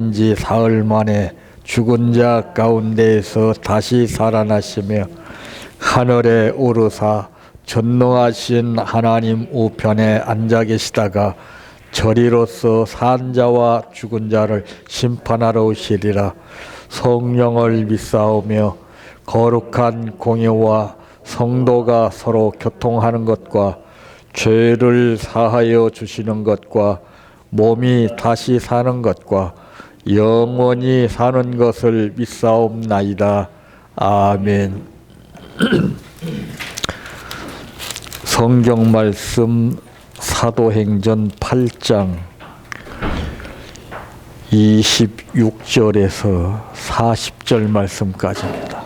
지 사흘 만에 죽은 자 가운데에서 다시 살아나시며 하늘에 오르사 전능하신 하나님 우편에 앉아 계시다가 저리로서 산 자와 죽은 자를 심판하러 오시리라. 성령을 믿사오며 거룩한 공예와 성도가 서로 교통하는 것과 죄를 사하여 주시는 것과 몸이 다시 사는 것과 영원히 사는 것을 믿사옵나이다. 아멘. 성경 말씀 사도행전 8장 26절에서 40절 말씀까지입니다.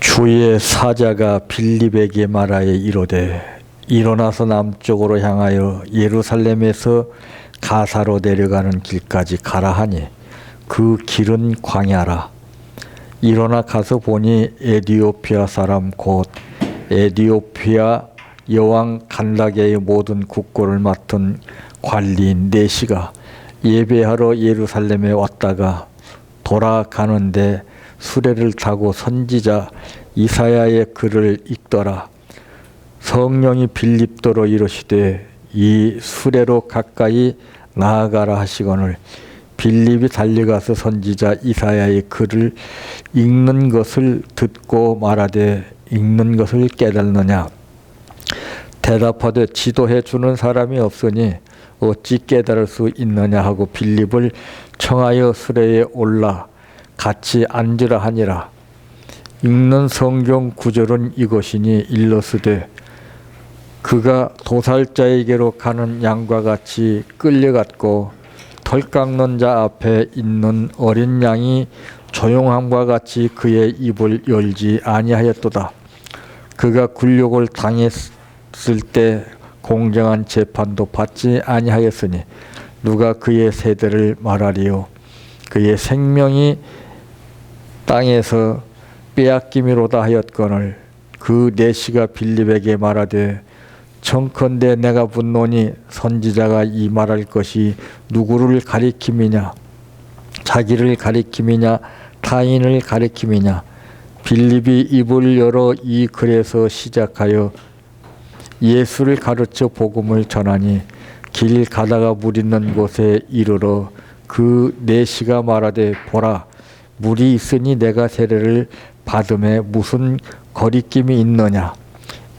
주의 사자가 빌립에게 말하여 이르되 일어나서 남쪽으로 향하여 예루살렘에서 가사로 내려가는 길까지 가라 하니 그 길은 광야라. 일어나 가서 보니 에디오피아 사람 곧 에디오피아 여왕 간다게의 모든 국고를 맡은 관리인 네시가 예배하러 예루살렘에 왔다가 돌아가는데 수레를 타고 선지자 이사야의 글을 읽더라. 성령이 빌립도로 이르시되 이 수레로 가까이 나아가라 하시거늘 빌립이 달려가서 선지자 이사야의 글을 읽는 것을 듣고 말하되 읽는 것을 깨닫느냐. 대답하되 지도해 주는 사람이 없으니 어찌 깨달을 수 있느냐 하고 빌립을 청하여 수레에 올라 같이 앉으라 하니라. 읽는 성경 구절은 이것이니 일러스되 그가 도살자에게로 가는 양과 같이 끌려갔고 털 깎는 자 앞에 있는 어린 양이 조용함과 같이 그의 입을 열지 아니하였도다. 그가 굴욕을 당했을 때 공정한 재판도 받지 아니하였으니 누가 그의 세대를 말하리요. 그의 생명이 땅에서 빼앗김이로다 하였거늘 그 네시가 빌립에게 말하되 청컨대 내가 묻노니 선지자가 이 말할 것이 누구를 가리킴이냐 자기를 가리킴이냐 타인을 가리킴이냐. 빌립이 입을 열어 이 글에서 시작하여 예수를 가르쳐 복음을 전하니 길 가다가 물 있는 곳에 이르러 그 네시가 말하되 보라 물이 있으니 내가 세례를 받음에 무슨 거리낌이 있느냐.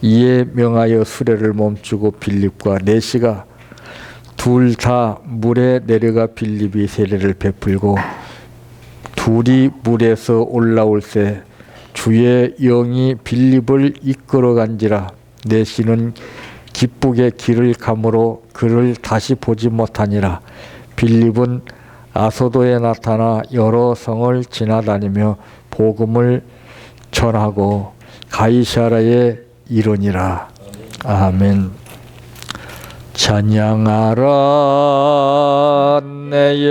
이에 명하여 수레를 멈추고 빌립과 네시가 둘 다 물에 내려가 빌립이 세례를 베풀고 둘이 물에서 올라올새 주의 영이 빌립을 이끌어간지라. 네시는 기쁘게 길을 가므로 그를 다시 보지 못하니라. 빌립은 아소도에 나타나 여러 성을 지나다니며 복음을 전하고 가이사라에 이르니라. 아멘. 찬양하라 내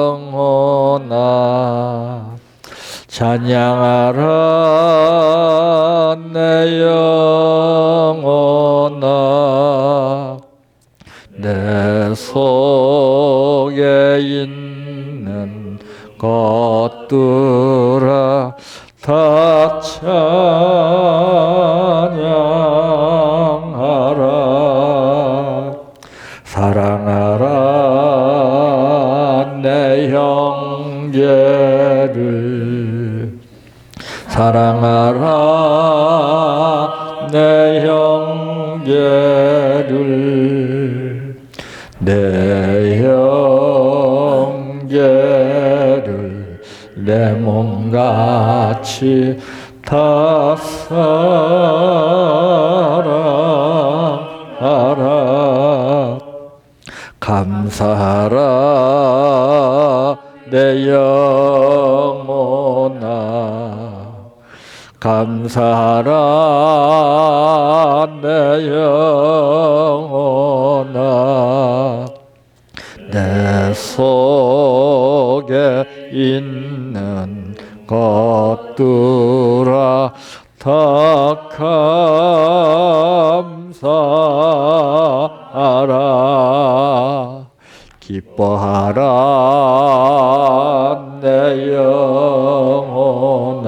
영혼아 찬양하라 내 영혼아 내 속에 있는 것들아 다 찬양하라. 사랑하라 내 형제를 사랑하라 내 형제를 내 형제를 내 몸같이 다 사랑하라. 감사하라 내 영혼아 감사하라 내 영혼아 내 속에 있는 것들아 다 감사하라. 기뻐하라 내 영혼아.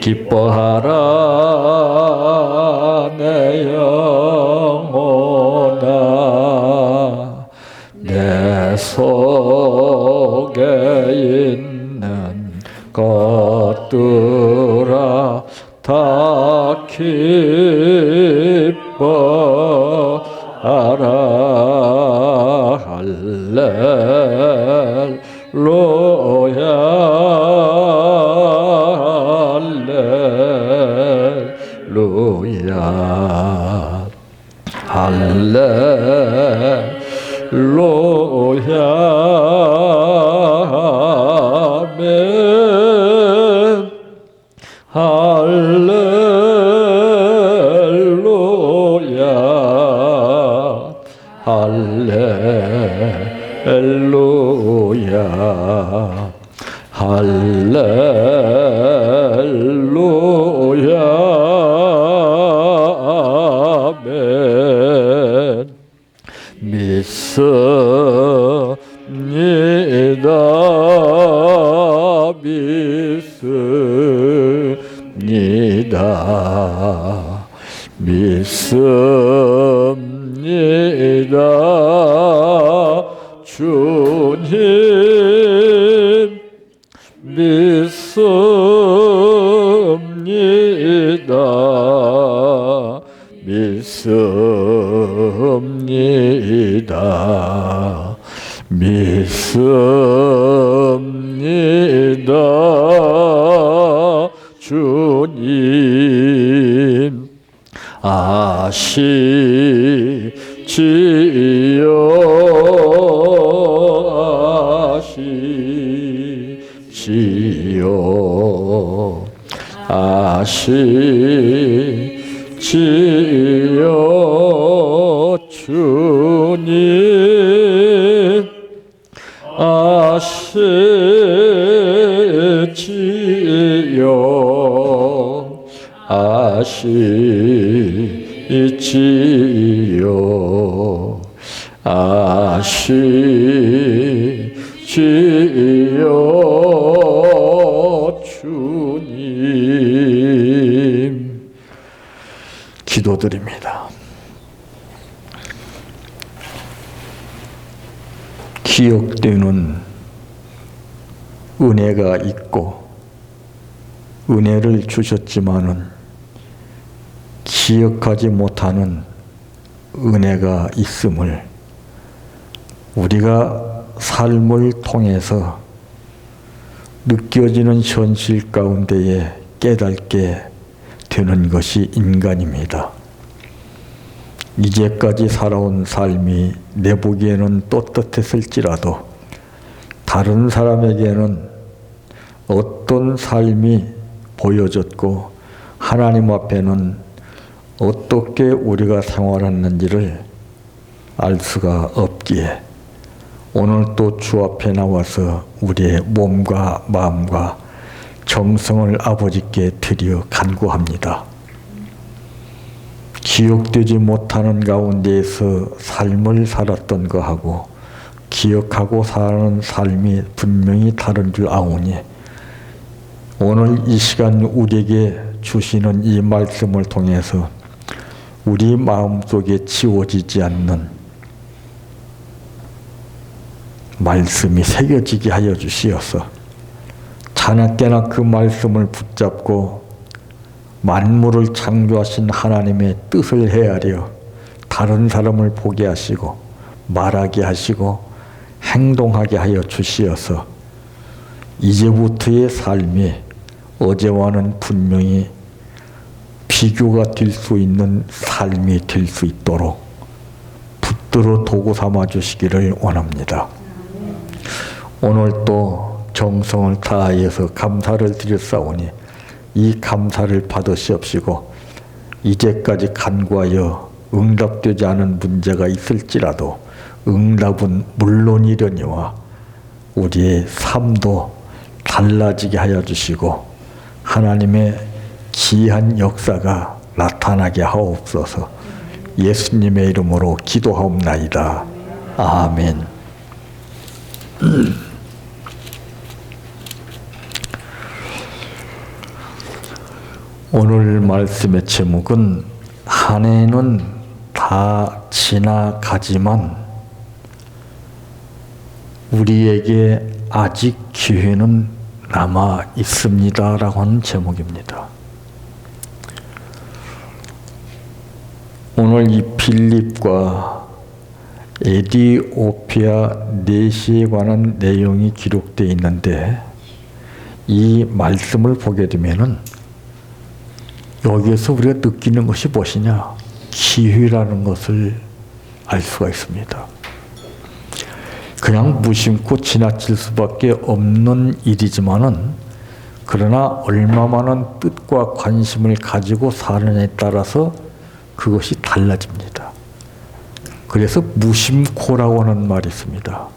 기뻐하라 내 영혼아. 내 속에 있는 것들아 다 기뻐하라. 할렐루야 할렐루야 할렐루야 아멘. 할렐루야 할렐루야 할렐루야 아멘. 믿습니다 믿습니다 믿습니다 주님 믿습니다 믿습니다 믿습니다 주님 아시지요 아시지요 아시지요 주님 아시지요 아시지요 아시지요 주님. 기도드립니다. 기억되는 은혜가 있고 은혜를 주셨지만은 기억하지 못하는 은혜가 있음을 우리가 삶을 통해서 느껴지는 현실 가운데에 깨닫게 되는 것이 인간입니다. 이제까지 살아온 삶이 내 보기에는 떳떳했을지라도 다른 사람에게는 어떤 삶이 보여졌고 하나님 앞에는 어떻게 우리가 생활했는지를 알 수가 없기에 오늘 또 주 앞에 나와서 우리의 몸과 마음과 정성을 아버지께 드려 간구합니다. 기억되지 못하는 가운데에서 삶을 살았던 것하고 기억하고 사는 삶이 분명히 다른 줄 아오니 오늘 이 시간 우리에게 주시는 이 말씀을 통해서 우리 마음속에 지워지지 않는 말씀이 새겨지게 하여 주시어서 자나깨나 그 말씀을 붙잡고 만물을 창조하신 하나님의 뜻을 헤아려 다른 사람을 보게 하시고 말하게 하시고 행동하게 하여 주시어서 이제부터의 삶이 어제와는 분명히 비교가 될 수 있는 삶이 될 수 있도록 붙들어 도구 삼아 주시기를 원합니다. 오늘 또 정성을 다하여서 감사를 드렸사오니 이 감사를 받으시옵시고 이제까지 간구하여 응답되지 않은 문제가 있을지라도 응답은 물론이려니와 우리의 삶도 달라지게 하여 주시고 하나님의 귀한 역사가 나타나게 하옵소서. 예수님의 이름으로 기도하옵나이다. 아멘. 오늘 말씀의 제목은 한 해는 다 지나가지만 우리에게 아직 기회는 남아 있습니다 라고 하는 제목입니다. 오늘 이 빌립과 에디오피아 내시에 관한 내용이 기록되어 있는데 이 말씀을 보게 되면은 여기에서 우리가 느끼는 것이 무엇이냐? 기회라는 것을 알 수가 있습니다. 그냥 무심코 지나칠 수밖에 없는 일이지만은 그러나 얼마 많은 뜻과 관심을 가지고 사느냐에 따라서 그것이 달라집니다. 그래서 무심코라고 하는 말이 있습니다.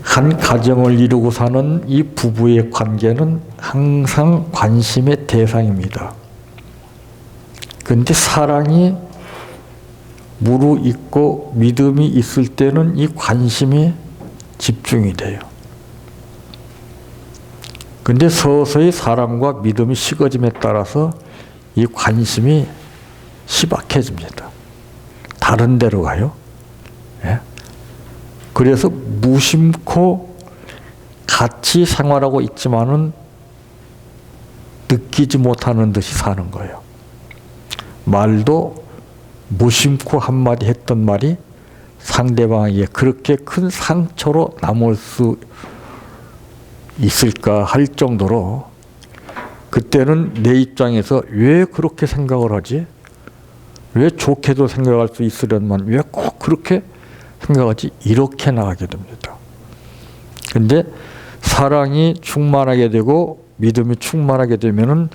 한 가정을 이루고 사는 이 부부의 관계는 항상 관심의 대상입니다. 그런데 사랑이 무르익고 믿음이 있을 때는 이 관심이 집중이 돼요. 그런데 서서히 사랑과 믿음이 식어짐에 따라서 이 관심이 희박해집니다. 다른 데로 가요. 예? 그래서 무심코 같이 생활하고 있지만은 느끼지 못하는 듯이 사는 거예요. 말도 무심코 한마디 했던 말이 상대방에게 그렇게 큰 상처로 남을 수 있을까 할 정도로 그때는 내 입장에서 왜 그렇게 생각을 하지? 왜 좋게도 생각할 수 있으련만 왜 꼭 그렇게 생각하지? 이렇게 나가게 됩니다. 근데 사랑이 충만하게 되고 믿음이 충만하게 되면은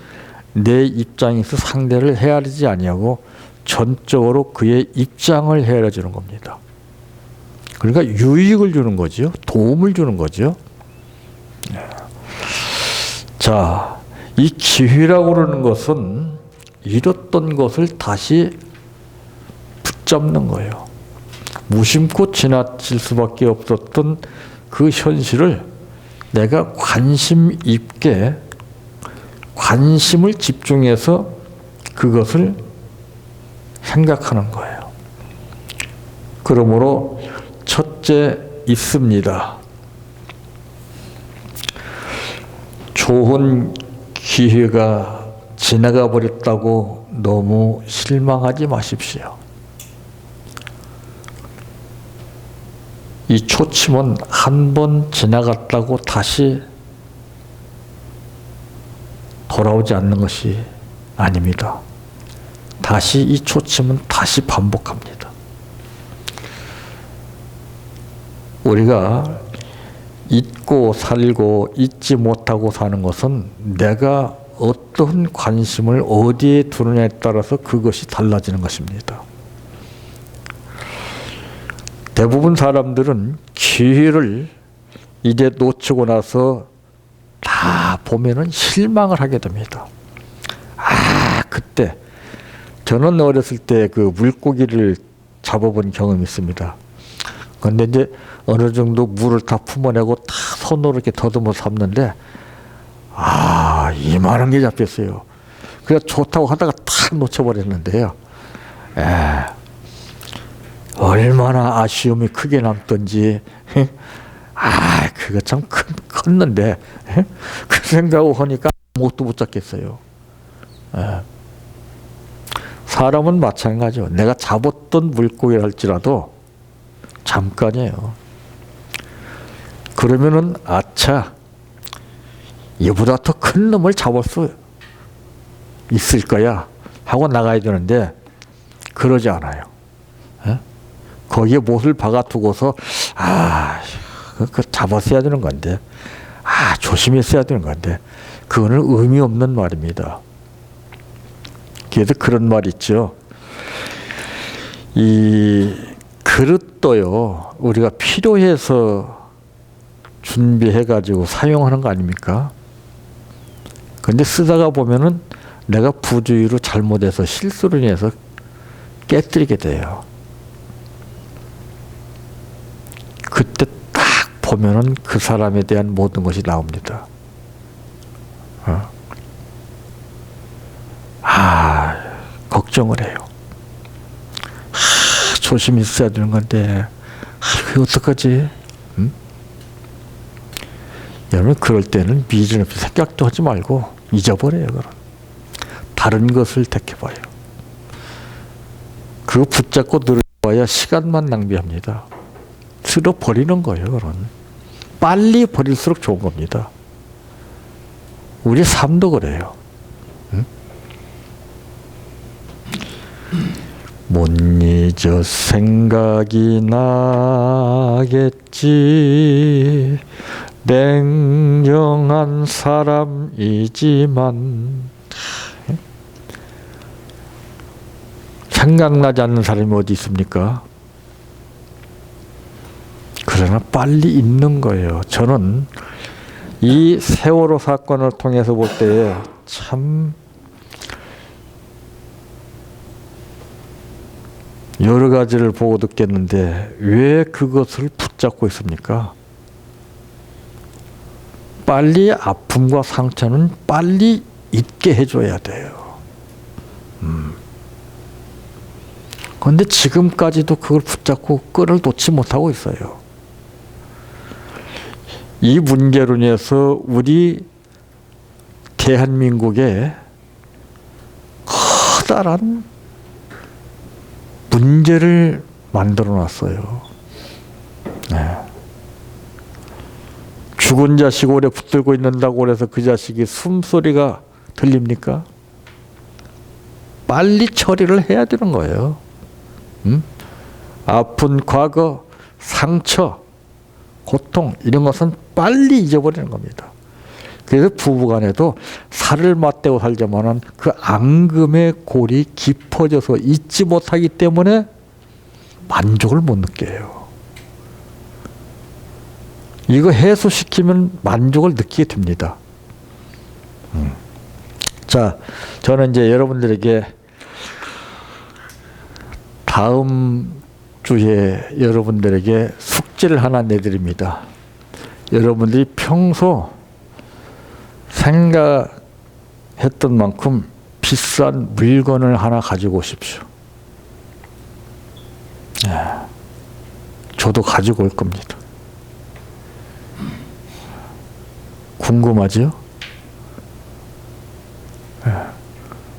내 입장에서 상대를 헤아리지 아니하고 전적으로 그의 입장을 헤아려 주는 겁니다. 그러니까 유익을 주는 거죠. 도움을 주는 거죠. 자, 이 기회라고 그러는 것은 잃었던 것을 다시 붙잡는 거예요. 무심코 지나칠 수밖에 없었던 그 현실을 내가 관심 있게 관심을 집중해서 그것을 생각하는 거예요. 그러므로 첫째 있습니다. 좋은 기회가 지나가 버렸다고 너무 실망하지 마십시오. 이 초침은 한 번 지나갔다고 다시 돌아오지 않는 것이 아닙니다. 다시 이 초침은 다시 반복합니다. 우리가 잊고 살고 잊지 못하고 사는 것은 내가 어떤 관심을 어디에 두느냐에 따라서 그것이 달라지는 것입니다. 대부분 사람들은 기회를 이제 놓치고 나서 다 보면은 실망을 하게 됩니다. 아, 그때 저는 어렸을 때 그 물고기를 잡아본 경험이 있습니다. 그런데 이제 어느 정도 물을 다 품어내고 다 손으로 이렇게 더듬어 잡는데 아, 이만한 게 잡혔어요. 그래서 좋다고 하다가 탁 놓쳐버렸는데요. 얼마나 아쉬움이 크게 남던지, 아, 그거 참 컸는데, 그 생각하고 하니까 아무것도 못 잡겠어요. 사람은 마찬가지요. 내가 잡았던 물고기를 할지라도 잠깐이에요. 그러면은, 아차, 이보다 더 큰 놈을 잡을 수 있을 거야 하고 나가야 되는데, 그러지 않아요. 거기에 못을 박아두고서 그 잡았어야 되는 건데 조심했어야 되는 건데 그거는 의미 없는 말입니다. 그래서 그런 말 있죠. 이 그릇도요 우리가 필요해서 준비해가지고 사용하는 거 아닙니까? 근데 쓰다가 보면은 내가 부주의로 잘못해서 실수를 인해서 깨뜨리게 돼요. 그때 딱 보면은 그 사람에 대한 모든 것이 나옵니다. 걱정을 해요. 조심히 있어야 되는 건데, 그게 어떡하지? 응? 여러분, 그럴 때는 미련 없이 생각도 하지 말고 잊어버려요. 그럼. 다른 것을 택해봐요. 그거 붙잡고 늘어봐야 시간만 낭비합니다. 쓸어버리는 거예요. 그런. 빨리 버릴수록 좋은 겁니다. 우리 삶도 그래요. 응? 못 잊어 생각이 나겠지. 냉정한 사람이지만 생각나지 않는 사람이 어디 있습니까? 그러나 빨리 잊는 거예요. 저는 이 세월호 사건을 통해서 볼 때 참 여러 가지를 보고 느꼈는데 왜 그것을 붙잡고 있습니까? 빨리 아픔과 상처는 빨리 잊게 해줘야 돼요. 그런데 지금까지도 그걸 붙잡고 끈을 놓지 못하고 있어요. 이 문제로 인해서 우리 대한민국에 커다란 문제를 만들어 놨어요. 네. 죽은 자식 오래 붙들고 있는다고 그래서 그 자식이 숨소리가 들립니까? 빨리 처리를 해야 되는 거예요. 아픈 과거, 상처, 고통 이런 것은 빨리 잊어버리는 겁니다. 그래서 부부간에도 살을 맞대고 살자마는 그 앙금의 골이 깊어져서 잊지 못하기 때문에 만족을 못 느껴요. 이거 해소시키면 만족을 느끼게 됩니다. 자, 저는 이제 여러분들에게 다음 주에 여러분들에게 숙제를 하나 내드립니다. 여러분들이 평소 생각했던 만큼 비싼 물건을 하나 가지고 오십시오. 저도 가지고 올 겁니다. 궁금하죠?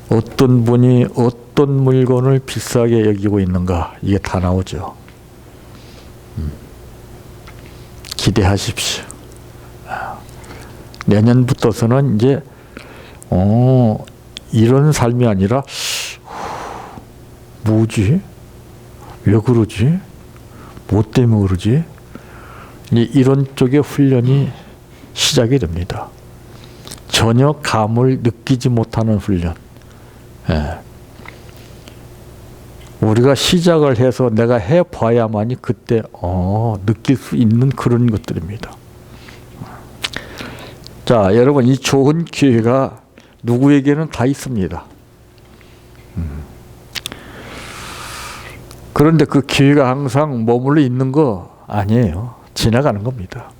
어떤 분이 어떤 물건을 비싸게 여기고 있는가 이게 다 나오죠. 기대하십시오. 내년부터서는 이제 이런 삶이 아니라 뭐지? 왜 그러지? 뭐 때문에 그러지? 이런 쪽의 훈련이 시작이 됩니다. 전혀 감을 느끼지 못하는 훈련. 예. 우리가 시작을 해서 내가 해봐야만이 그때 느낄 수 있는 그런 것들입니다. 자, 여러분 이 좋은 기회가 누구에게는 다 있습니다. 그런데 그 기회가 항상 머물러 있는 거 아니에요. 지나가는 겁니다.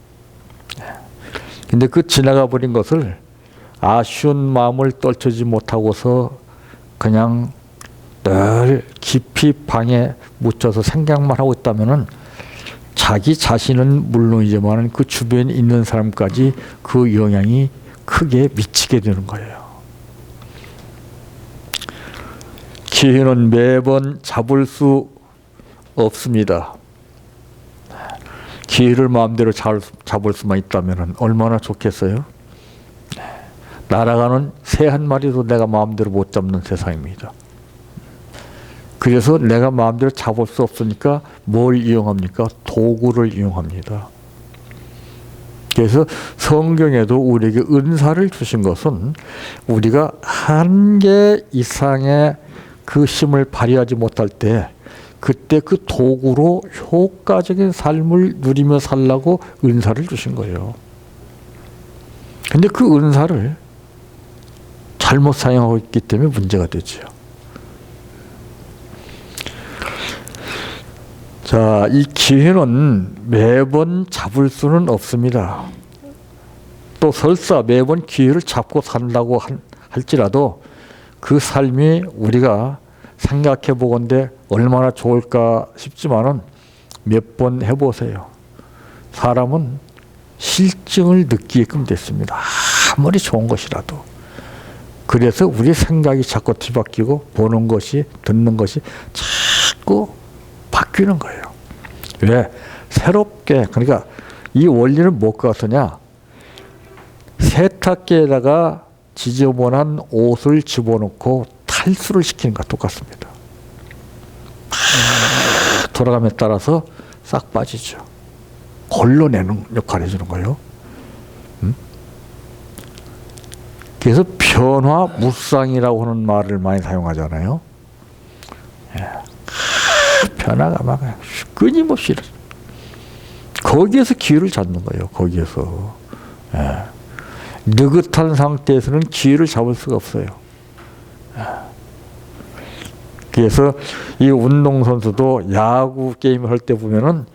근데 그 지나가 버린 것을 아쉬운 마음을 떨쳐지 못하고서 그냥 늘 깊이 방에 묻혀서 생각만 하고 있다면은 자기 자신은 물론이지만 그 주변에 있는 사람까지 그 영향이 크게 미치게 되는 거예요. 기회는 매번 잡을 수 없습니다. 기회를 마음대로 잡을 수만 있다면 얼마나 좋겠어요? 날아가는 새 한 마리도 내가 마음대로 못 잡는 세상입니다. 그래서 내가 마음대로 잡을 수 없으니까 뭘 이용합니까? 도구를 이용합니다. 그래서 성경에도 우리에게 은사를 주신 것은 우리가 한계 이상의 그 힘을 발휘하지 못할 때 그때 그 도구로 효과적인 삶을 누리며 살라고 은사를 주신 거예요. 근데 그 은사를 잘못 사용하고 있기 때문에 문제가 되죠. 자, 이 기회는 매번 잡을 수는 없습니다. 또 설사 매번 기회를 잡고 산다고 할지라도 그 삶이 우리가 생각해 보건대 얼마나 좋을까 싶지만은 몇 번 해보세요. 사람은 실증을 느끼게끔 됐습니다. 아무리 좋은 것이라도. 그래서 우리 생각이 자꾸 뒤바뀌고 보는 것이, 듣는 것이 자꾸 바뀌는 거예요. 왜? 새롭게, 그러니까 이 원리는 무엇과 같으냐? 세탁기에다가 지저분한 옷을 집어넣고 탈수를 시키는 것과 똑같습니다. 돌아감에 따라서 싹 빠지죠. 걸러내는 역할을 해주는 거예요. 그래서 변화무쌍이라고 하는 말을 많이 사용하잖아요. 변화가 막 끊임없이 거기에서 기회를 잡는 거예요. 거기에서. 느긋한 상태에서는 기회를 잡을 수가 없어요. 그래서 이 운동선수도 야구 게임을 할 때 보면은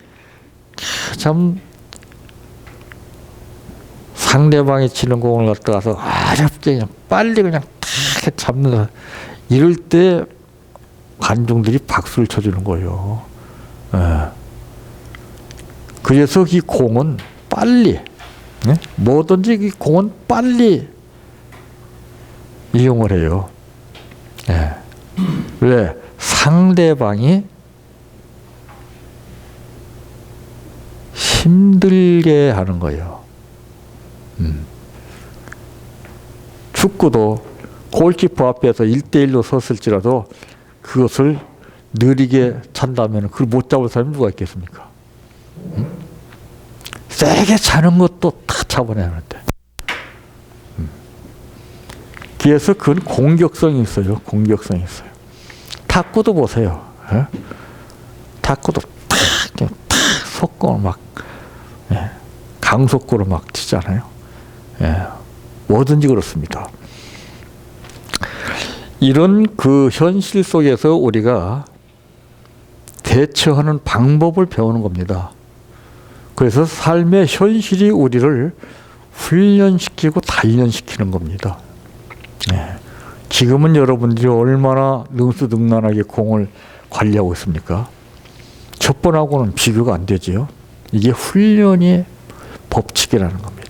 참 상대방이 치는 공을 갖다가서 어렵게 그냥 빨리 그냥 탁 잡는, 이럴 때 관중들이 박수를 쳐주는 거예요. 그래서 이 공은 빨리, 뭐든지 이 공은 빨리 이용을 해요. 왜? 상대방이 힘들게 하는 거예요. 축구도 골키퍼 앞에서 1대1로 섰을지라도 그것을 느리게 찬다면 그걸 못 잡을 사람이 누가 있겠습니까? 세게 차는 것도 다 잡아내는데. 그래서 그건 공격성이 있어요. 공격성이 있어요. 탁구도 보세요. 탁구도 탁 속공을 막 강속구로 막 치잖아요. 뭐든지 그렇습니다. 이런 그 현실 속에서 우리가 대처하는 방법을 배우는 겁니다. 그래서 삶의 현실이 우리를 훈련시키고 단련시키는 겁니다. 지금은 여러분들이 얼마나 능수능란하게 공을 관리하고 있습니까? 첫 번하고는 비교가 안 되지요. 이게 훈련의 법칙이라는 겁니다.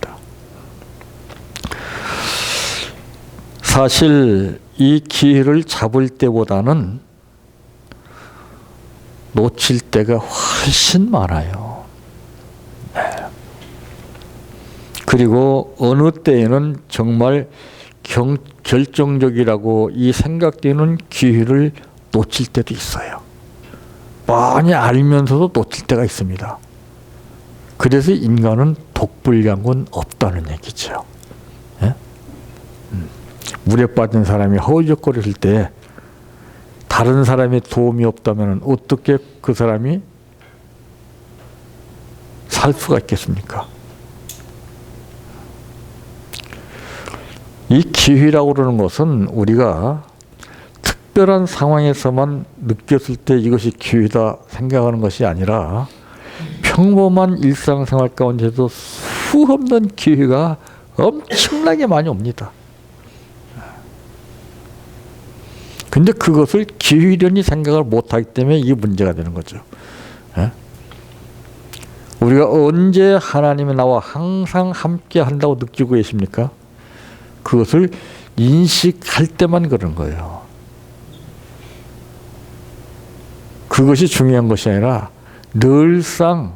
사실 이 기회를 잡을 때보다는 놓칠 때가 훨씬 많아요. 그리고 어느 때에는 정말 결정적이라고 이 생각되는 기회를 놓칠 때도 있어요. 많이 알면서도 놓칠 때가 있습니다. 그래서 인간은 독불량은 없다는 얘기죠. 물에 빠진 사람이 허우적거릴 때 다른 사람의 도움이 없다면 어떻게 그 사람이 살 수가 있겠습니까? 이 기회라고 그러는 것은 우리가 특별한 상황에서만 느꼈을 때 이것이 기회다 생각하는 것이 아니라 평범한 일상생활 가운데도 수없는 기회가 엄청나게 많이 옵니다. 근데 그것을 기회련히 생각을 못하기 때문에 이게 문제가 되는 거죠. 우리가 언제 하나님이 나와 항상 함께 한다고 느끼고 계십니까? 그것을 인식할 때만 그런 거예요. 그것이 중요한 것이 아니라 늘상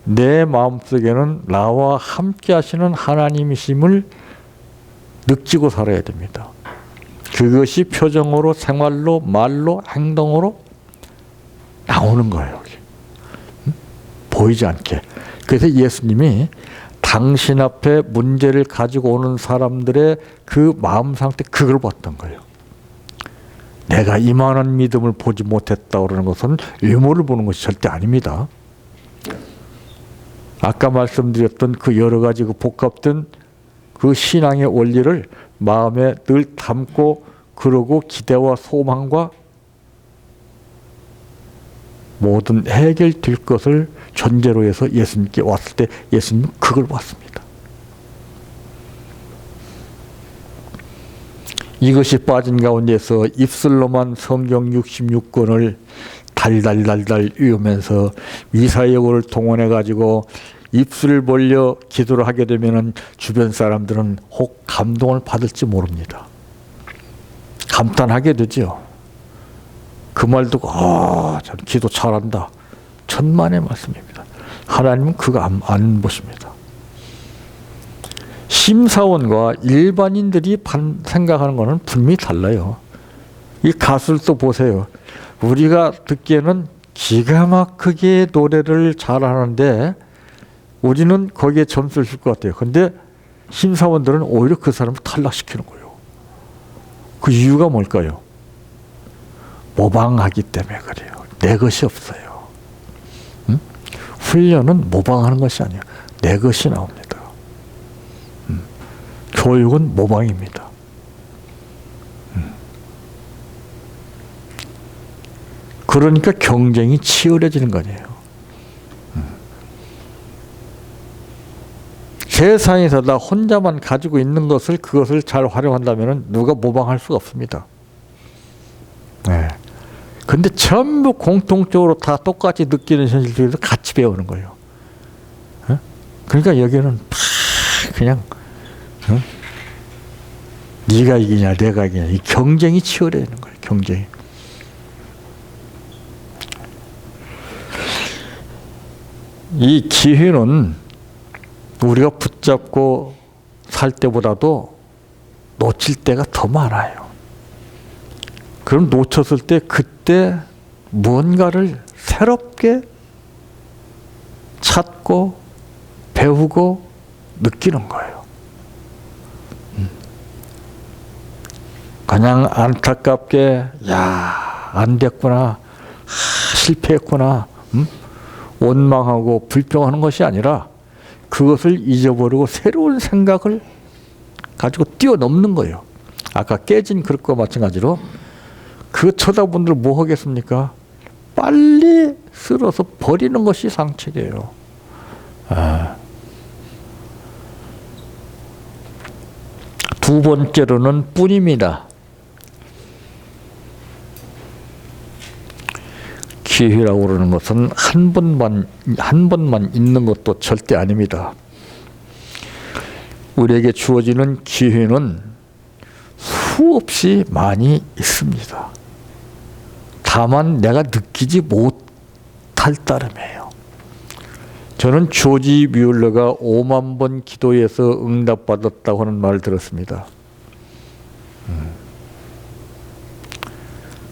내 마음속에는 나와 함께 하시는 하나님이심을 느끼고 살아야 됩니다. 그것이 표정으로, 생활로, 말로, 행동으로 나오는 거예요. 보이지 않게. 그래서 예수님이 당신 앞에 문제를 가지고 오는 사람들의 그 마음 상태, 그걸 봤던 거예요. 내가 이만한 믿음을 보지 못했다 그러는 것은 외모를 보는 것이 절대 아닙니다. 아까 말씀드렸던 그 여러 가지 그 복합된 그 신앙의 원리를 마음에 늘 담고 그러고 기대와 소망과 모든 해결될 것을 전제로 해서 예수님께 왔을 때 예수님은 그걸 봤습니다. 이것이 빠진 가운데서 입술로만 성경 66권을 달달달달 외우면서 미사여구를 동원해가지고 입술을 벌려 기도를 하게 되면 주변 사람들은 혹 감동을 받을지 모릅니다. 감탄하게 되죠. 그 말 듣고 저 기도 잘한다. 천만의 말씀입니다. 하나님은 그거 안 보십니다. 심사원과 일반인들이 생각하는 것은 분명히 달라요. 이 가수를 또 보세요. 우리가 듣기에는 기가 막히게 노래를 잘하는데 우리는 거기에 점수를 줄 것 같아요. 근데 심사원들은 오히려 그 사람을 탈락시키는 거예요. 그 이유가 뭘까요? 모방하기 때문에 그래요. 내 것이 없어요. 응? 훈련은 모방하는 것이 아니에요. 내 것이 나옵니다. 교육은 모방입니다. 그러니까 경쟁이 치열해지는 거예요. 세상에서 나 혼자만 가지고 있는 것을 그것을 잘 활용한다면 누가 모방할 수가 없습니다. 네. 근데 전부 공통적으로 다 똑같이 느끼는 현실 속에서 같이 배우는 거예요. 그러니까 여기는 그냥 네가 이기냐 내가 이기냐 이 경쟁이 치열해지는 거예요. 경쟁이. 이 기회는 우리가 붙잡고 살 때보다도 놓칠 때가 더 많아요. 그럼 놓쳤을 때 그때 뭔가를 새롭게 찾고 배우고 느끼는 거예요. 그냥 안타깝게 안 됐구나, 실패했구나, 원망하고 불평하는 것이 아니라 그것을 잊어버리고 새로운 생각을 가지고 뛰어넘는 거예요. 아까 깨진 그릇과 마찬가지로 그거 쳐다본들 뭐 하겠습니까? 빨리 쓸어서 버리는 것이 상책이에요. 두 번째로는 뿐입니다. 기회라고 그러는 것은 한 번만 있는 것도 절대 아닙니다. 우리에게 주어지는 기회는 수없이 많이 있습니다. 다만 내가 느끼지 못할 따름이에요. 저는 조지 뮬러가 5만 번 기도해서 응답받았다고 하는 말을 들었습니다.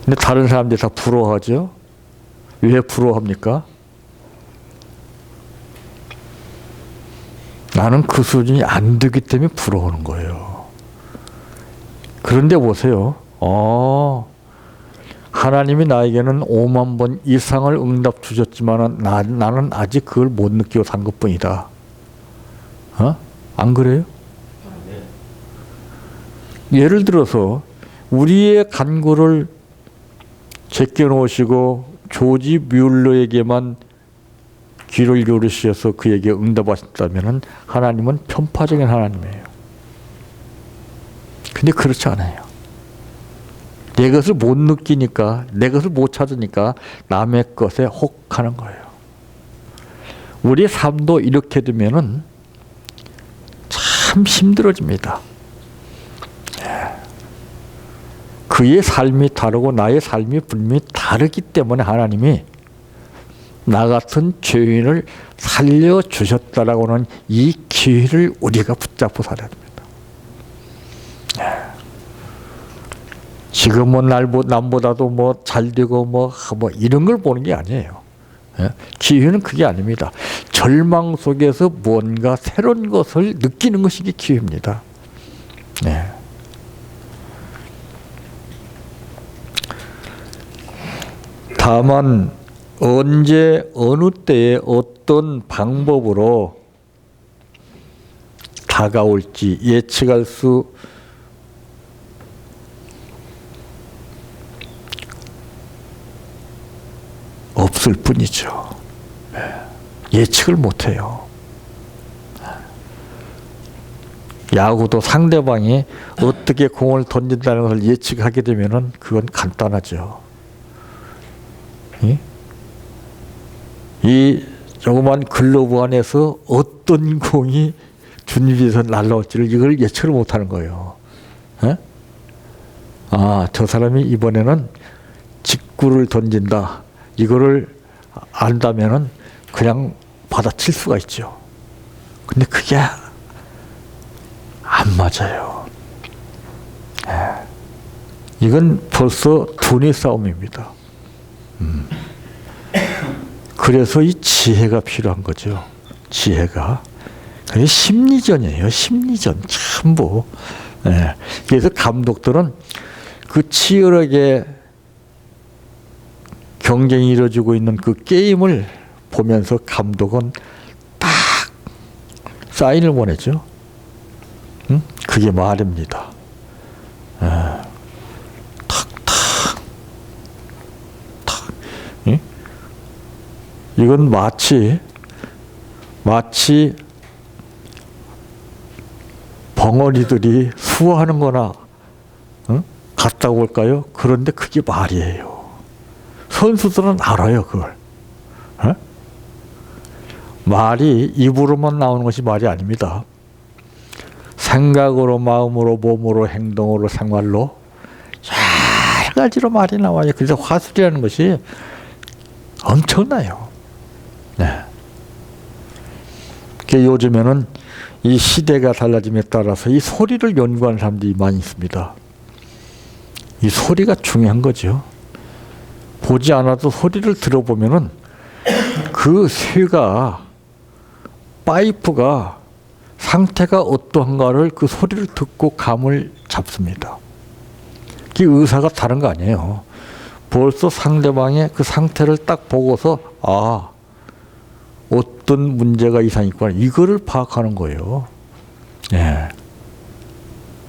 근데 다른 사람들이 다 부러워하죠? 왜 부러워합니까? 나는 그 수준이 안 되기 때문에 부러워하는 거예요. 그런데 보세요. 하나님이 나에게는 5만 번 이상을 응답 주셨지만 나는 아직 그걸 못 느끼고 산 것뿐이다. 안 그래요? 예를 들어서 우리의 간구를 제껴놓으시고 조지 뮬러에게만 귀를 기울이셔서 그에게 응답하셨다면 하나님은 편파적인 하나님이에요. 근데 그렇지 않아요. 내 것을 못 느끼니까, 내 것을 못 찾으니까 남의 것에 혹하는 거예요. 우리 삶도 이렇게 되면은 참 힘들어집니다. 그의 삶이 다르고 나의 삶이 분명히 다르기 때문에 하나님이 나 같은 죄인을 살려주셨다라고 하는 이 기회를 우리가 붙잡고 살아야 됩니다. 지금은 남보다도 뭐 잘되고 뭐 이런 걸 보는 게 아니에요. 기회는 그게 아닙니다. 절망 속에서 뭔가 새로운 것을 느끼는 것이 기회입니다. 다만 언제 어느 때에 어떤 방법으로 다가올지 예측할 수 있을 뿐이죠. 예측을 못해요. 야구도 상대방이 어떻게 공을 던진다는 것을 예측하게 되면은 그건 간단하죠. 이 조그만 글러브 안에서 어떤 공이 준비해서 날라올지를 이걸 예측을 못하는 거예요. 아, 저 사람이 이번에는 직구를 던진다. 이거를 안다면은 그냥 받아칠 수가 있죠. 근데 그게 안 맞아요. 이건 벌써 두뇌 싸움입니다. 그래서 이 지혜가 필요한 거죠. 지혜가. 그게 심리전이에요. 심리전. 전부. 그래서 감독들은 그 치열하게 경쟁이 이루어지고 있는 그 게임을 보면서 감독은 딱 사인을 보내죠. 그게 말입니다. 탁탁 탁. 이건 마치 벙어리들이 수화하는 거나 같다고 볼까요? 그런데 그게 말이에요. 선수들은 알아요, 그걸. 말이 입으로만 나오는 것이 말이 아닙니다. 생각으로, 마음으로, 몸으로, 행동으로, 생활로 여러 가지로 말이 나와요. 그래서 화술이라는 것이 엄청나요. 네. 요즘에는 이 시대가 달라짐에 따라서 이 소리를 연구하는 사람들이 많이 있습니다. 이 소리가 중요한 거죠. 보지 않아도 소리를 들어보면은 그 쇠가, 파이프가 상태가 어떠한가를 그 소리를 듣고 감을 잡습니다. 그 의사가 다른 거 아니에요. 벌써 상대방의 그 상태를 딱 보고서 아, 어떤 문제가 이상이 있구나. 이거를 파악하는 거예요. 예.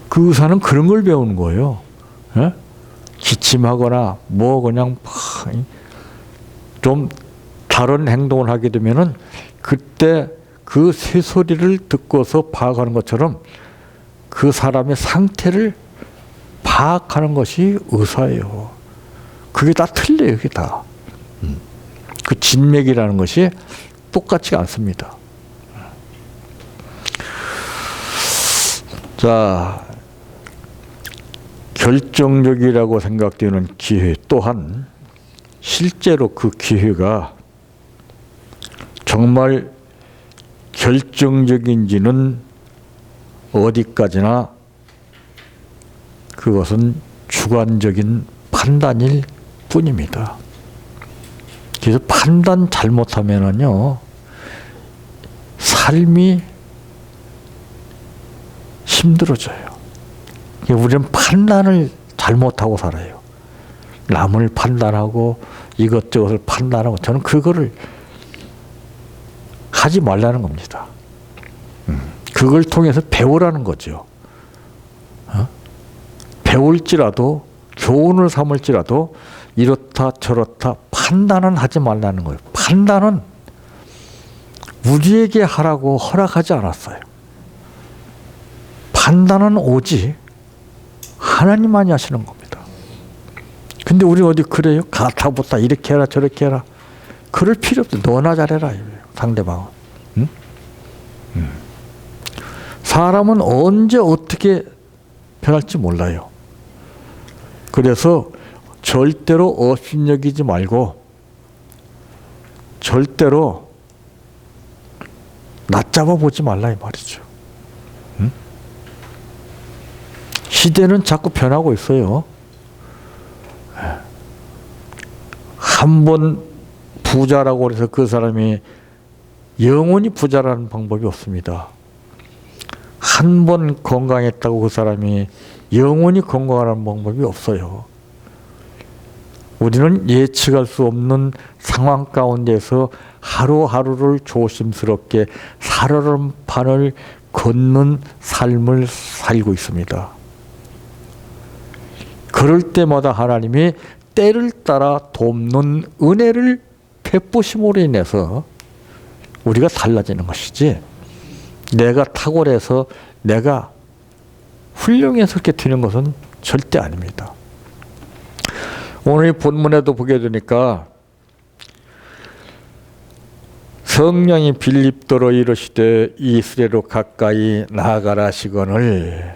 그 의사는 그런 걸 배우는 거예요. 예? 기침하거나 뭐 그냥 좀 다른 행동을 하게 되면은 그때 그 쇠소리를 듣고서 파악하는 것처럼 그 사람의 상태를 파악하는 것이 의사예요. 그게 다 틀려요. 그게 다. 그 진맥이라는 것이 똑같지 않습니다. 자, 결정적이라고 생각되는 기회 또한 실제로 그 기회가 정말 결정적인지는 어디까지나 그것은 주관적인 판단일 뿐입니다. 그래서 판단 잘못하면은요, 삶이 힘들어져요. 우리는 판단을 잘못하고 살아요. 남을 판단하고 이것저것을 판단하고 저는 그거를 하지 말라는 겁니다. 그걸 통해서 배우라는 거죠. 배울지라도 교훈을 삼을지라도 이렇다 저렇다 판단은 하지 말라는 거예요. 판단은 우리에게 하라고 허락하지 않았어요. 판단은 오직 하나님만이 하시는 겁니다. 근데 우리 어디 그래요? 가타부타 이렇게 해라 저렇게 해라. 그럴 필요 없어. 너나 잘해라. 상대방은. 응? 사람은 언제 어떻게 변할지 몰라요. 그래서 절대로 업신여기지 말고 절대로 낮잡아 보지 말라 이 말이죠. 응? 시대는 자꾸 변하고 있어요. 한 번 부자라고 해서 그 사람이 영원히 부자라는 방법이 없습니다. 한 번 건강했다고 그 사람이 영원히 건강하라는 방법이 없어요. 우리는 예측할 수 없는 상황 가운데서 하루하루를 조심스럽게 살얼음판을 걷는 삶을 살고 있습니다. 그럴 때마다 하나님이 때를 따라 돕는 은혜를 페포심으로 인해서 우리가 달라지는 것이지, 내가 탁월해서 내가 훌륭해서 그렇게 되는 것은 절대 아닙니다. 오늘 이 본문에도 보게 되니까 성령이 빌립도로 이르시되 이스라엘로 가까이 나아가라 하시거늘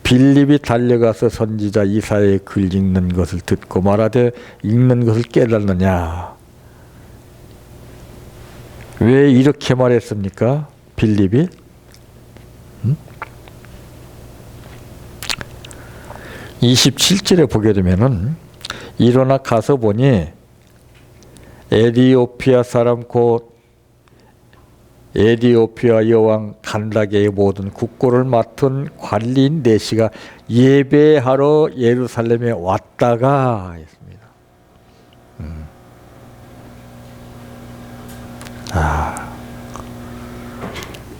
빌립이 달려가서 선지자 이사야의 글 읽는 것을 듣고 말하되 읽는 것을 깨닫느냐. 왜 이렇게 말했습니까? 빌립이? 27절에 보게 되면은 일어나 가서 보니 에디오피아 사람 곧 에디오피아 여왕 간다게의 모든 국고를 맡은 관리인 네시가 예배하러 예루살렘에 왔다가 했습니다.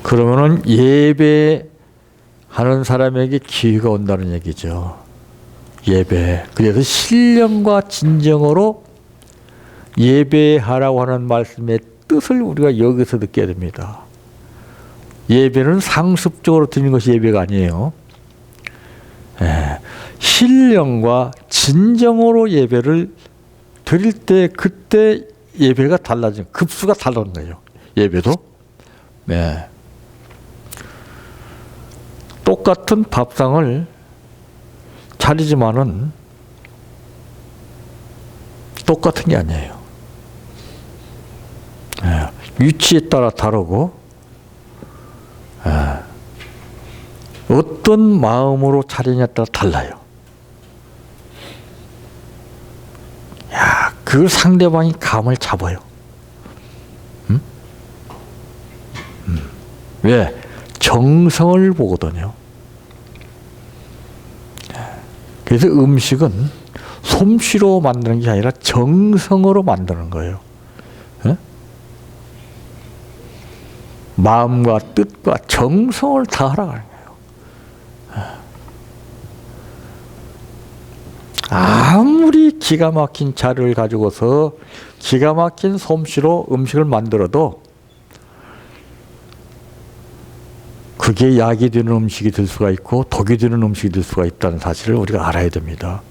그러면은 예배하는 사람에게 기회가 온다는 얘기죠. 예배. 그래서 신령과 진정으로 예배하라고 하는 말씀의 뜻을 우리가 여기서 듣게 됩니다. 예배는 상습적으로 드리는 것이 예배가 아니에요. 신령과 진정으로 예배를 드릴 때 그때 예배가 달라진, 급수가 다른 거예요. 예배도. 네. 똑같은 밥상을 차리지만은 똑같은 게 아니에요. 위치에 따라 다르고, 어떤 마음으로 차리냐에 따라 달라요. 그 상대방이 감을 잡아요. 왜? 정성을 보거든요. 그래서 음식은 솜씨로 만드는 게 아니라 정성으로 만드는 거예요. 마음과 뜻과 정성을 다하라고 하는 거예요. 아무리 기가 막힌 자료를 가지고서 기가 막힌 솜씨로 음식을 만들어도 그게 약이 되는 음식이 될 수가 있고 독이 되는 음식이 될 수가 있다는 사실을 우리가 알아야 됩니다.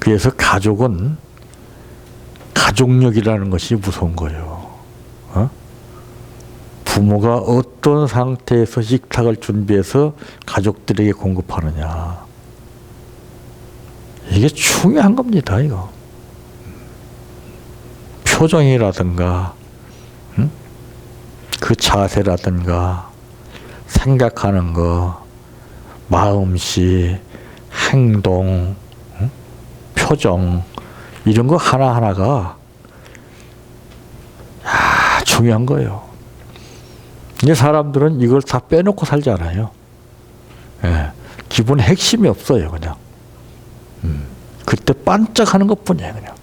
그래서 가족은 가족력이라는 것이 무서운 거예요. 부모가 어떤 상태에서 식탁을 준비해서 가족들에게 공급하느냐. 이게 중요한 겁니다, 이거. 표정이라든가, 그 자세라든가, 생각하는 거, 마음씨, 행동, 표정, 이런 거 하나하나가 중요한 거예요. 근데 사람들은 이걸 다 빼놓고 살잖아요. 기본 핵심이 없어요, 그냥. 그때 반짝하는 것 뿐이에요, 그냥.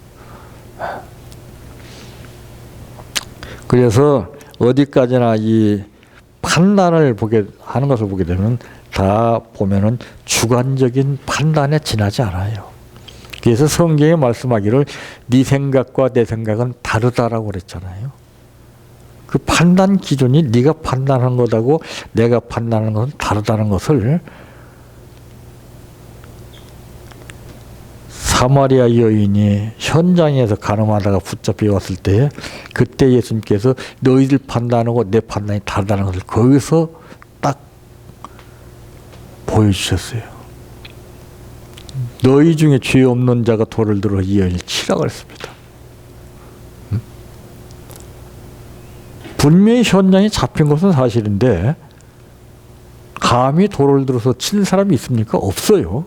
그래서 어디까지나 이 판단을 하는 것을 보게 되면 다 보면은 주관적인 판단에 지나지 않아요. 그래서 성경에 말씀하기를 네 생각과 내 생각은 다르다라고 그랬잖아요. 그 판단 기준이 네가 판단한 것하고 내가 판단하는 것은 다르다는 것을 사마리아 여인이 현장에서 가늠하다가 붙잡혀 왔을 때 그때 예수님께서 너희들 판단하고 내 판단이 다르다는 것을 거기서 딱 보여주셨어요. 너희 중에 죄 없는 자가 돌을 들어 이 여인을 치라고 했습니다. 분명히 현장에 잡힌 것은 사실인데 감히 돌을 들어서 친 사람이 있습니까? 없어요.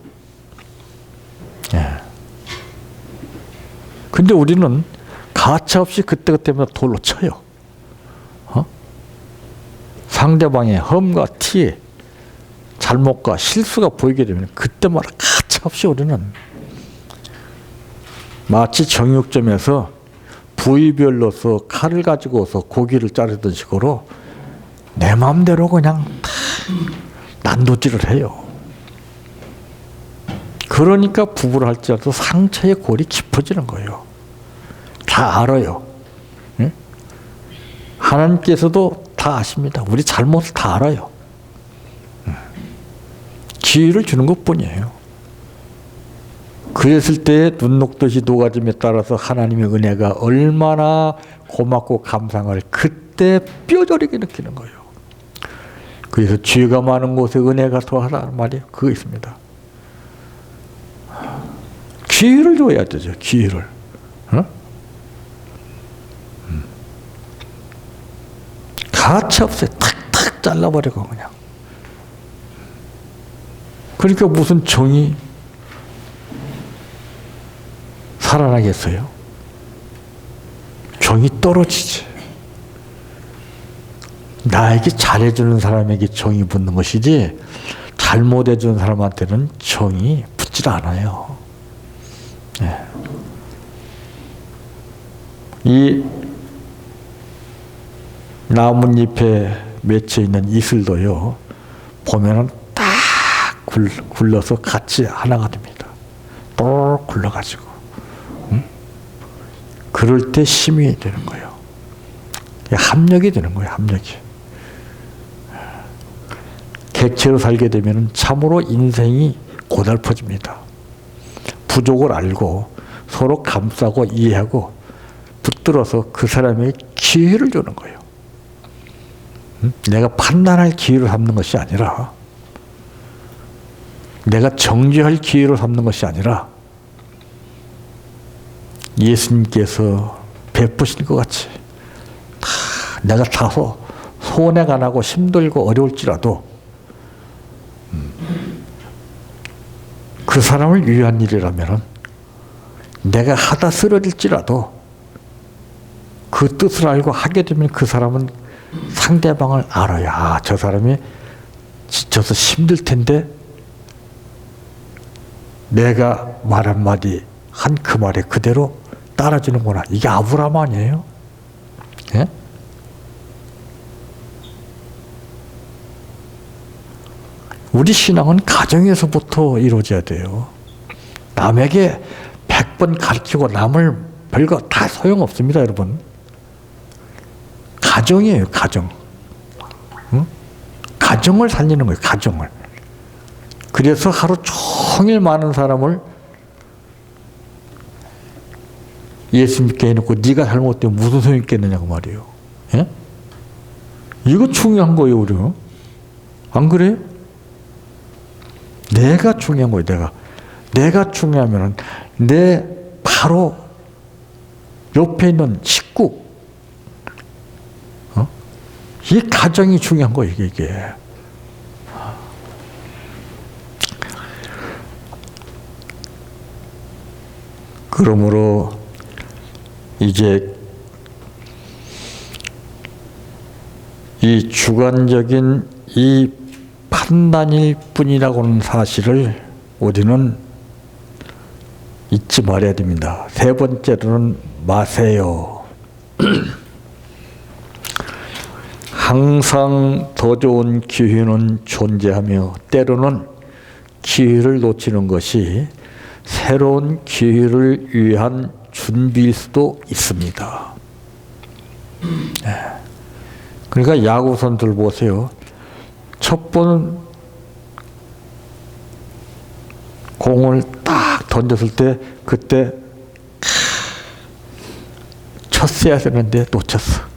근데 우리는 가차없이 그때그때마다 돌로 쳐요. 상대방의 험과 티, 잘못과 실수가 보이게 되면 그때마다 가차없이 우리는 마치 정육점에서 부위별로서 칼을 가지고서 고기를 자르던 식으로 내 마음대로 그냥 난도질을 해요. 그러니까 부부를 할지라도 상처의 골이 깊어지는 거예요. 다 알아요. 예? 하나님께서도 다 아십니다. 우리 잘못을 다 알아요. 기회를 주는 것뿐이에요. 그랬을 때 눈 녹듯이 녹아짐에 따라서 하나님의 은혜가 얼마나 고맙고 감사할 그때 뼈저리게 느끼는 거예요. 그래서 죄가 많은 곳에 은혜가 더하다는 말이 그거 있습니다. 기회를 줘야 되죠. 기회를. 어? 가차 없어요. 탁탁 잘라버리고 그냥. 그러니까 무슨 정이 살아나겠어요? 정이 떨어지지. 나에게 잘해주는 사람에게 정이 붙는 것이지 잘못해주는 사람한테는 정이 붙질 않아요. 네. 이 나뭇잎에 맺혀 있는 이슬도요, 보면은 딱 굴러서 같이 하나가 됩니다. 또 굴러가지고. 그럴 때 힘이 되는 거예요. 합력이 되는 거예요, 합력이. 객체로 살게 되면 참으로 인생이 고달퍼집니다. 부족을 알고 서로 감싸고 이해하고 붙들어서 그 사람에게 기회를 주는 거예요. 내가 판단할 기회를 삼는 것이 아니라, 내가 정죄할 기회를 삼는 것이 아니라, 예수님께서 베푸신 것 같이 내가 다소 손해가 나고 힘들고 어려울지라도 그 사람을 위한 일이라면 내가 하다 쓰러질지라도 그 뜻을 알고 하게 되면 그 사람은 상대방을 알아야, 아, 저 사람이 지쳐서 힘들 텐데 내가 말 한마디 한 그 말에 그대로 따라주는구나. 이게 아브라함 아니에요? 예? 우리 신앙은 가정에서부터 이루어져야 돼요. 남에게 100번 가르치고 남을 별거 다 소용없습니다, 여러분. 가정이에요, 가정. 응? 가정을 살리는 거예요, 가정을. 그래서 하루 종일 많은 사람을 예수 믿게 해놓고 네가 잘못되면 무슨 소용 있겠느냐고 말이에요. 예? 이거 중요한 거예요, 우리. 안 그래요? 내가 중요한 거예요, 내가 중요하면은 내 바로 옆에 있는 식구, 이 가정이 중요한 거예요, 이게. 그러므로 이제 이 주관적인 이 판단일 뿐이라고 하는 사실을 우리는 잊지 말아야 됩니다. 세 번째로는 마세요. 항상 더 좋은 기회는 존재하며 때로는 기회를 놓치는 것이 새로운 기회를 위한 준비일 수도 있습니다. 그러니까 야구 선수들 보세요. 첫 번 공을 딱 던졌을 때 그때 쳤어야 되는데 놓쳤어.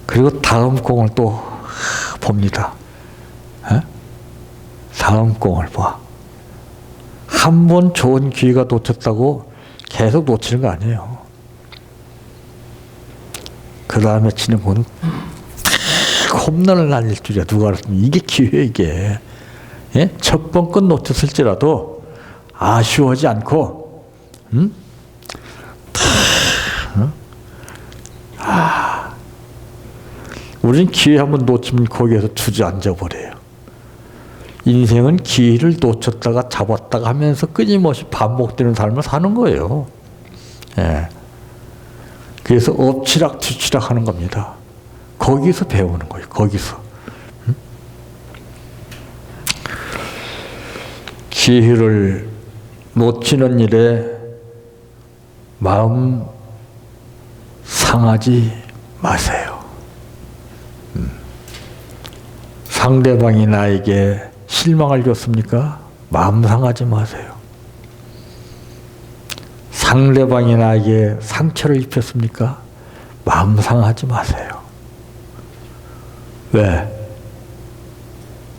그리고 다음 공을 또 봅니다. 다음 공을 봐. 한 번 좋은 기회가 놓쳤다고 계속 놓치는 거 아니에요. 그 다음에 치는 공은 홈런을 날릴 줄이야. 누가 알았으면 이게 기회, 이게. 예? 첫 번 건 놓쳤을지라도 아쉬워하지 않고, 우린 기회 한번 놓치면 거기에서 주저앉아 버려요. 인생은 기회를 놓쳤다가 잡았다가 하면서 끊임없이 반복되는 삶을 사는 거예요. 예. 그래서 엎치락 뒤치락 하는 겁니다. 거기서 배우는 거예요. 거기서. 기회를 놓치는 일에 마음 상하지 마세요. 상대방이 나에게 실망을 줬습니까? 마음 상하지 마세요. 상대방이 나에게 상처를 입혔습니까? 마음 상하지 마세요. 왜?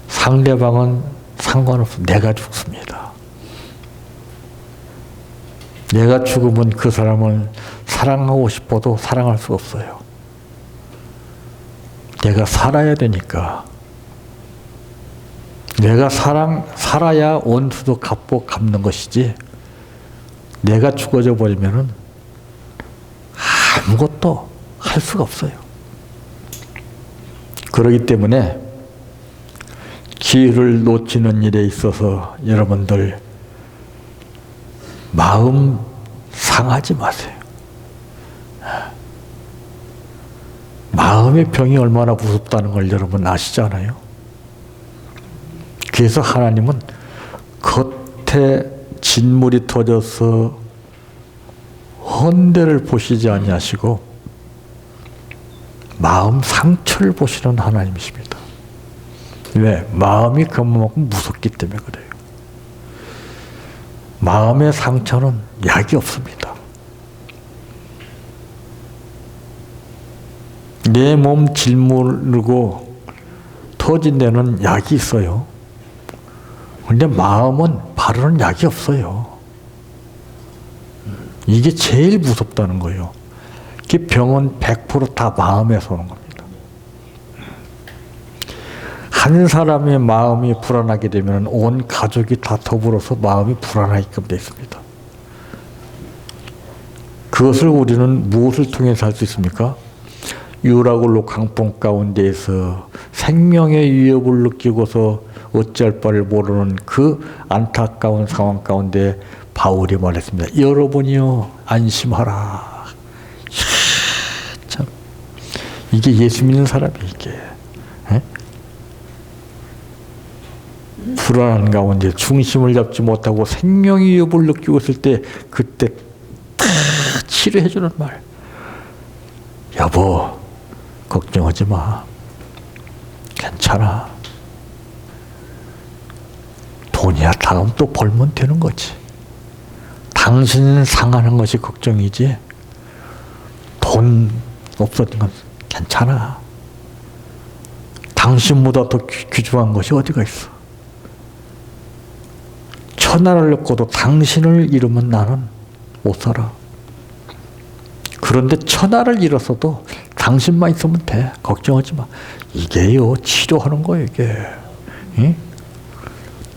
상대방은 상관없어. 내가 죽습니다. 내가 죽으면 그 사람을 사랑하고 싶어도 사랑할 수 없어요. 내가 살아야 되니까. 내가 살아야 원수도 갚고 갚는 것이지, 내가 죽어져 버리면은 아무것도 할 수가 없어요. 그렇기 때문에 기회를 놓치는 일에 있어서 여러분들 마음 상하지 마세요. 마음의 병이 얼마나 무섭다는 걸 여러분 아시잖아요. 그래서 하나님은 겉에 진물이 터져서 헌대를 보시지 아니하시고 마음 상처를 보시는 하나님이십니다. 왜? 마음이 그만큼 무섭기 때문에 그래요. 마음의 상처는 약이 없습니다. 내 몸 짓무르고 터진 데는 약이 있어요. 근데 마음은 바르는 약이 없어요. 이게 제일 무섭다는 거예요. 그 병은 100% 다 마음에서 오는 겁니다. 한 사람의 마음이 불안하게 되면 온 가족이 다 더불어서 마음이 불안하게끔 되어 있습니다. 그것을 우리는 무엇을 통해서 할 수 있습니까? 유라굴로 강풍 가운데에서 생명의 위협을 느끼고서 어찌할 바를 모르는 그 안타까운 상황 가운데 바울이 말했습니다. 여러분이요, 안심하라. 참, 이게 예수 믿는 사람이 이게. 에? 불안한 가운데 중심을 잡지 못하고 생명의 위협을 느끼고 있을 때 그때 딱 치료해주는 말. 여보, 걱정하지 마. 괜찮아. 돈이야 다음 또 벌면 되는 거지. 당신 상하는 것이 걱정이지 돈 없어진 건 괜찮아. 당신보다 더 귀중한 것이 어디가 있어. 천하를 얻고도 당신을 잃으면 나는 못 살아. 그런데 천하를 잃었어도 당신만 있으면 돼. 걱정하지 마. 이게요, 치료하는 거예요, 이게. 응?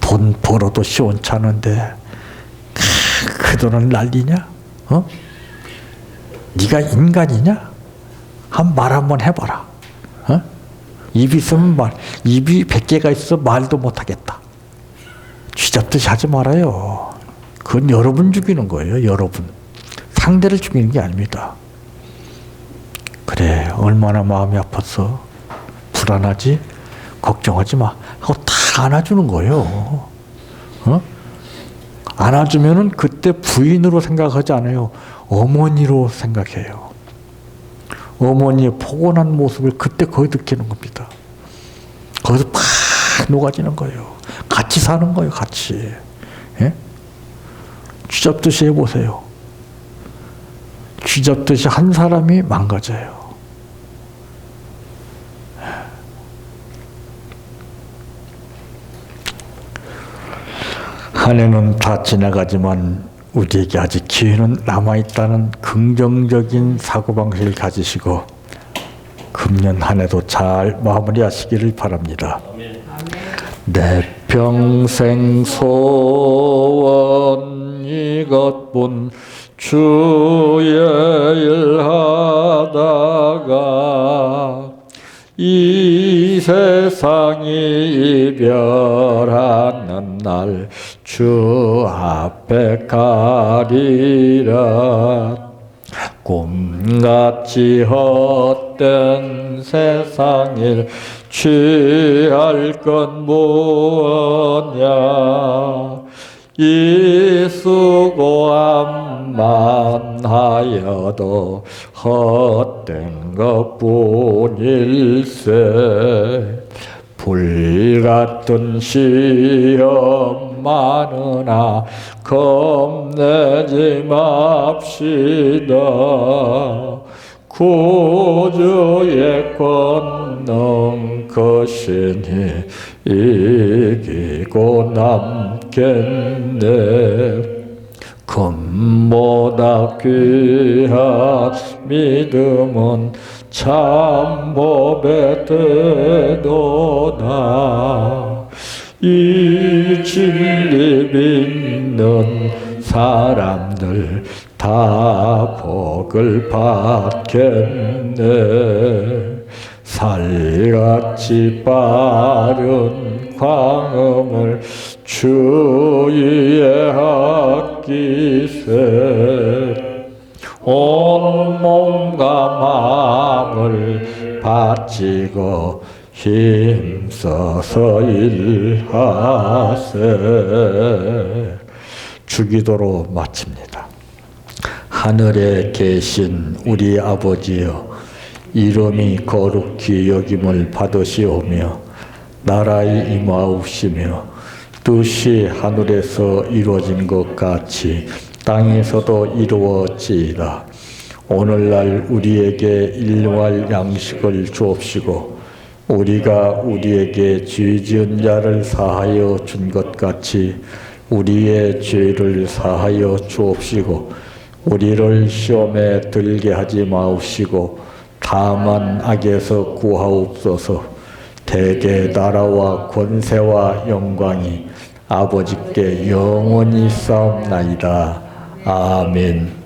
돈 벌어도 시원찮은데 그 돈을 날리냐? 어? 네가 인간이냐? 말 한번 해봐라. 어? 입이 있으면 입이 100개가 있어 말도 못하겠다. 쥐잡듯이 하지 말아요. 그건 여러분 죽이는 거예요, 여러분. 상대를 죽이는 게 아닙니다. 그래, 얼마나 마음이 아팠어. 불안하지? 걱정하지 마. 하고 다 안아주는 거예요. 어? 안아주면은 그때 부인으로 생각하지 않아요. 어머니로 생각해요. 어머니의 포근한 모습을 그때 거의 느끼는 겁니다. 거기서 팍 녹아지는 거예요. 같이 사는 거예요, 같이. 예? 쥐잡듯이 해보세요. 쥐잡듯이 한 사람이 망가져요. 한 해는 다 지나가지만 우리에게 아직 기회는 남아있다는 긍정적인 사고방식을 가지시고 금년 한 해도 잘 마무리하시기를 바랍니다. 내 평생 소원 이것뿐 주의 일 하다가 이 세상이 이별하는 날 주 앞에 가리라. 꿈같이 헛된 세상일 취할 건 뭐냐. 이 수고함만 하여도 헛된 것뿐일세. 불같은 시험 많으나 겁내지 맙시다. 구주의 권능 크시니 이기고 남겠네. 금보다 귀한 믿음은 참법에 되도다. 이 진리 믿는 사람들 다 복을 받겠네. 살같이 빠른 광음을 주위에 아끼세. 온 몸과 마음을 바치고 힘써서 일하세. 주기도로 마칩니다. 하늘에 계신 우리 아버지여, 이름이 거룩히 여김을 받으시오며 나라의 임하옵시며 뜻이 하늘에서 이루어진 것 같이 땅에서도 이루어지이다. 오늘날 우리에게 일용할 양식을 주옵시고 우리가 우리에게 죄 지은 자를 사하여 준 것 같이 우리의 죄를 사하여 주옵시고 우리를 시험에 들게 하지 마옵시고 다만 악에서 구하옵소서. 대개 나라와 권세와 영광이 아버지께 영원히 싸움나이다. 아멘.